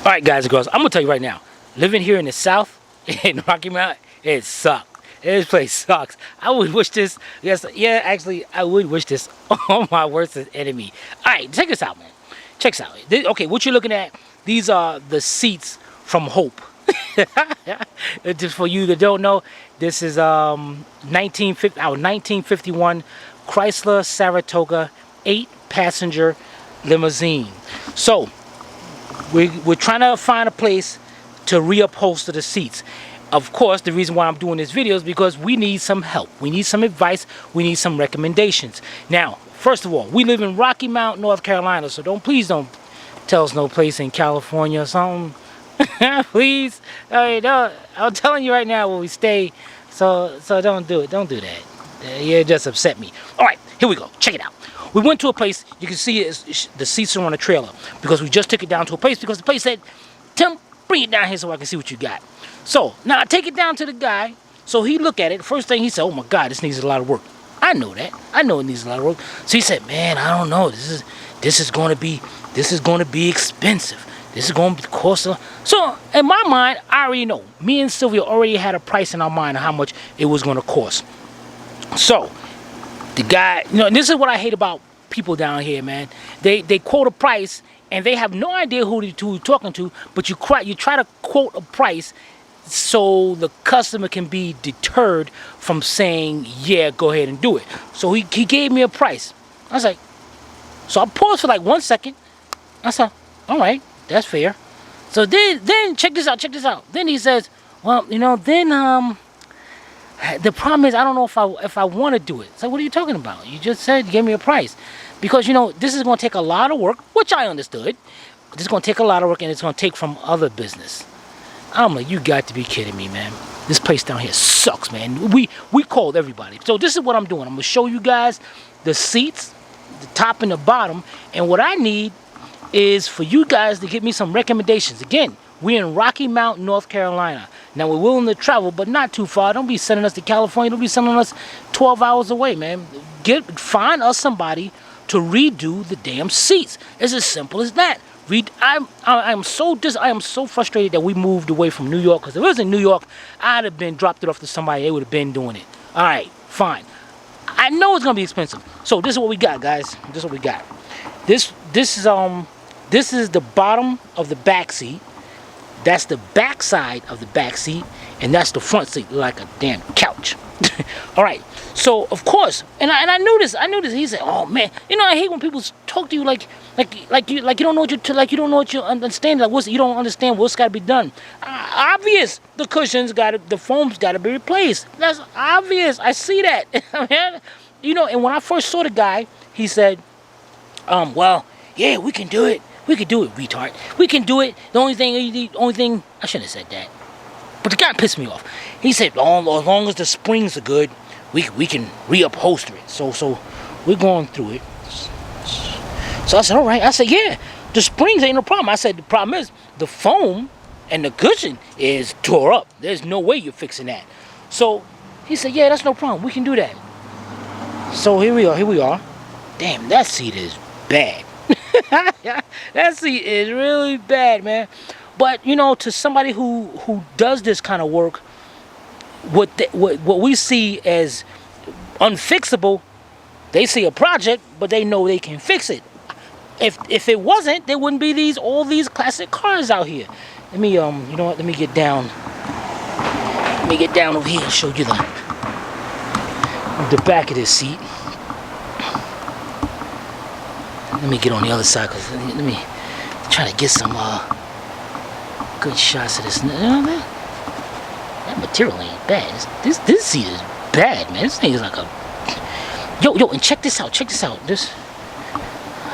Alright guys and girls, I'm gonna tell you right now, living here in the South, in Rocky Mount, it sucks. This place sucks. I would wish this, actually, I would wish this on my worst enemy. Alright, check this out, man. Check this out. Okay, what you're looking at, these are the seats from Hope. Just for you that don't know, this is our 1951 Chrysler Saratoga 8-passenger limousine. So, we're trying to find a place to reupholster the seats. Of course, the reason why I'm doing this video is because we need some help. We need some advice. We need some recommendations. Now, first of all, we live in Rocky Mount, North Carolina, so please don't tell us no place in California or something. Please. I'm telling you right now where we stay, so don't do it. Don't do that. It just upset me. All right, here we go. Check it out. We went to a place, you can see the seats are on a trailer because we just took it down to a place because the place said, Tim, bring it down here so I can see what you got. So, now I take it down to the guy, so he looked at it. First thing he said, oh my God, this needs a lot of work. I know that. I know it needs a lot of work. So he said, man, I don't know. This is going to be expensive. This is going to cost a... So, in my mind, I already know. Me and Sylvia already had a price in our mind of how much it was going to cost. So, the guy, this is what I hate about people down here, man. They quote a price and they have no idea who you're talking to, but you try to quote a price so the customer can be deterred from saying, yeah, go ahead and do it. So he gave me a price. I was like, so I paused for like 1 second. I said, all right, that's fair. So then check this out. Then he says, well, then the problem is I don't know if I want to do it. So what are you talking about? You just said you gave me a price. Because, this is going to take a lot of work, which I understood. This is going to take a lot of work, and it's going to take from other business. I'm like, you got to be kidding me, man. This place down here sucks, man. We called everybody. So this is what I'm doing. I'm going to show you guys the seats, the top and the bottom. And what I need is for you guys to give me some recommendations. Again, we're in Rocky Mount, North Carolina. Now, we're willing to travel, but not too far. Don't be sending us to California. Don't be sending us 12 hours away, man. Find us somebody to redo the damn seats. It's as simple as that. I am so frustrated that we moved away from New York, because if it was in New York, I'd have been dropped it off to somebody. They would have been doing it. All right, fine. I know it's gonna be expensive. So this is what we got, guys. This is what we got. This is the bottom of the back seat. That's the back side of the back seat, and that's the front seat, like a damn couch. All right. So of course, and I knew this. He said, "Oh man, I hate when people talk to you like you don't know what you understand. Like you don't understand what's got to be done. Obvious, the cushions the foam's got to be replaced. That's obvious. I see that, man. And when I first saw the guy, he said, well, yeah, we can do it. We can do it, retard. We can do it. The only thing I shouldn't have said that, but the guy pissed me off. He said, as long as the springs are good, we can reupholster it. So we're going through it. So I said, all right. I said, yeah, the springs ain't no problem. I said, the problem is the foam and the cushion is tore up. There's no way you're fixing that. So he said, yeah, that's no problem. We can do that. So here we are. Damn, that seat is bad. That seat is really bad, man. But to somebody who does this kind of work, what we see as unfixable, they see a project, but they know they can fix it. If it wasn't, there wouldn't be all these classic cars out here. Let me let me get down. Let me get down over here and show you the back of this seat. Let me get on the other side, cause let me try to get some good shots of this. That material ain't bad. This seat is bad, man. This thing is like a yo. And check this out.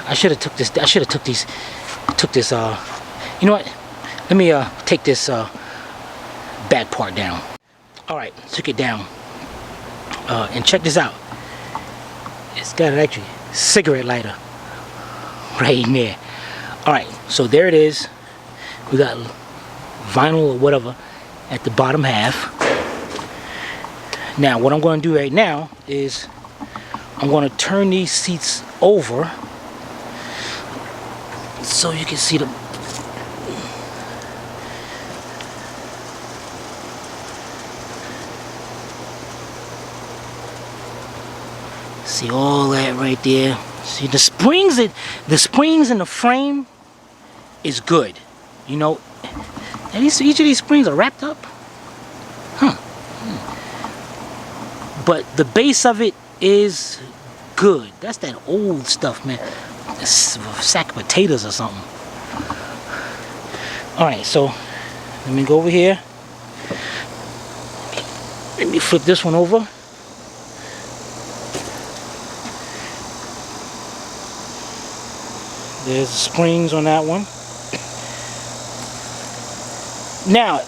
I should have took this. Took this. You know what? Let me take this back part down. All right, took it down. And check this out. It's got an actually cigarette lighter right in there. All right, so there it is. We got vinyl or whatever at the bottom half. Now what I'm going to do right now is I'm going to turn these seats over so you can see the See all that right there. See the springs in the frame is good. You know, and each of these springs are wrapped up. Huh. But the base of it is good. That's that old stuff, man. It's a sack of potatoes or something. Alright, so let me go over here. Let me flip this one over. There's springs on that one. Now,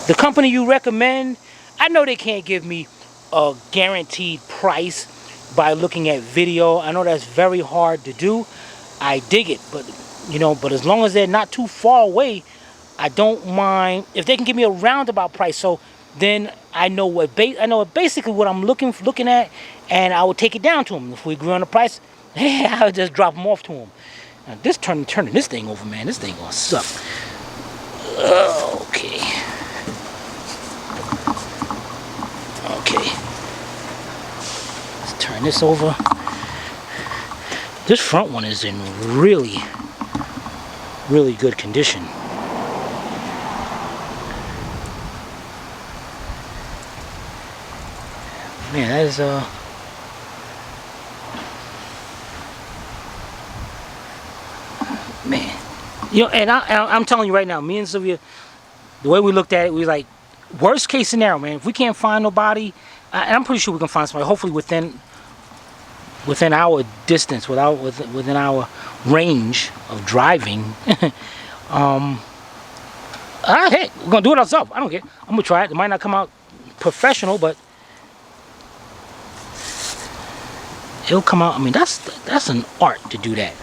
the company you recommend, I know they can't give me a guaranteed price by looking at video. I know that's very hard to do. I dig it, but you know, but as long as they're not too far away, I don't mind if they can give me a roundabout price. So then I know basically what I'm looking at, and I will take it down to them. If we agree on the price, I'll just drop them off to them. Now this turning this thing over, man. This thing gonna suck. Okay. Let's turn this over. This front one is in really good condition. Man, that is man, you know, and I'm telling you right now, me and Sylvia, the way we looked at it, we was like, worst case scenario, man. If we can't find nobody, and I'm pretty sure we can find somebody. Hopefully within our distance, within our range of driving. Heck, we're gonna do it ourselves. I don't care. I'm gonna try it. It might not come out professional, but it'll come out. I mean, that's an art to do that.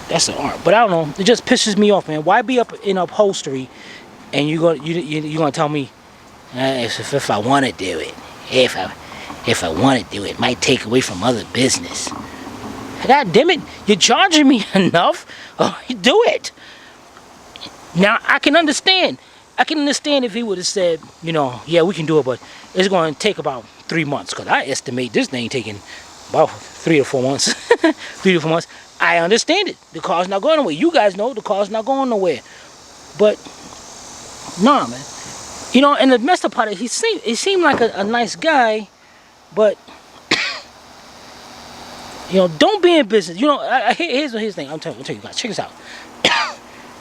That's an art. But I don't know. It just pisses me off, man. Why be up in upholstery, and you're gonna tell me if I want to do it, if I want to do it, might take away from other business. God damn it! You're charging me enough. Oh, do it. Now I can understand. If he would have said, you know, yeah, we can do it, but it's going to take about 3 months, because I estimate this thing taking about 3 or 4 months. 3 to 4 months. I understand it. The car's not going nowhere. You guys know the car's not going nowhere. But nah, man. You know, and the messed up part, he seemed like a nice guy, but you know, don't be in business. You know, here's the thing. I'll tell you guys. Check this out.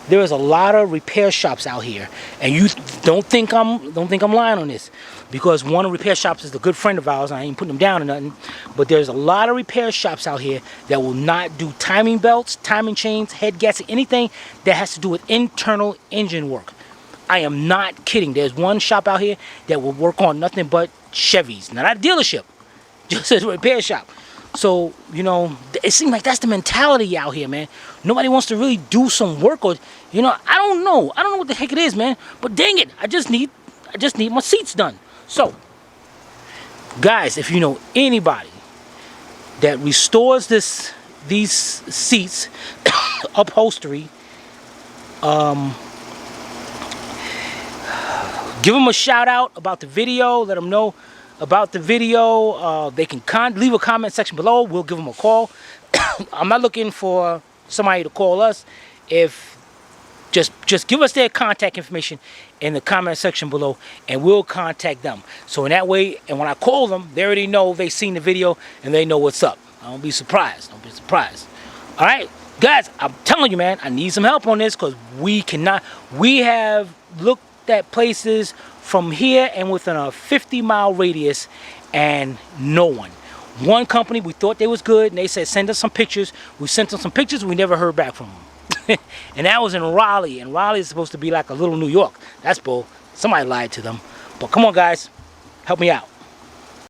There is a lot of repair shops out here, and you don't think I'm lying on this, because one of the repair shops is a good friend of ours. I ain't putting them down or nothing, but there's a lot of repair shops out here that will not do timing belts, timing chains, head gasket, anything that has to do with internal engine work. I am not kidding. There's one shop out here that will work on nothing but Chevys, not a dealership, just a repair shop. So, you know, it seems like that's the mentality out here, man. Nobody wants to really do some work, or, you know, I don't know what the heck it is, man. But dang it, I just need my seats done. So, guys, if you know anybody that restores these seats, upholstery, give them a shout out about the video. Let them know about the video. They can leave a comment section below. We'll give them a call. I'm not looking for somebody to call us. If just give us their contact information in the comment section below, and we'll contact them. So in that way, and when I call them, they already know they've seen the video and they know what's up. Don't be surprised. Don't be surprised. All right, guys, I'm telling you, man, I need some help on this, because we have looked at places from here and within a 50-mile radius, and no one. One company, we thought they was good, and they said send us some pictures. We sent them some pictures. We never heard back from them. And that was in Raleigh, and Raleigh is supposed to be like a little New York. That's bull. Somebody lied to them. But come on, guys, help me out.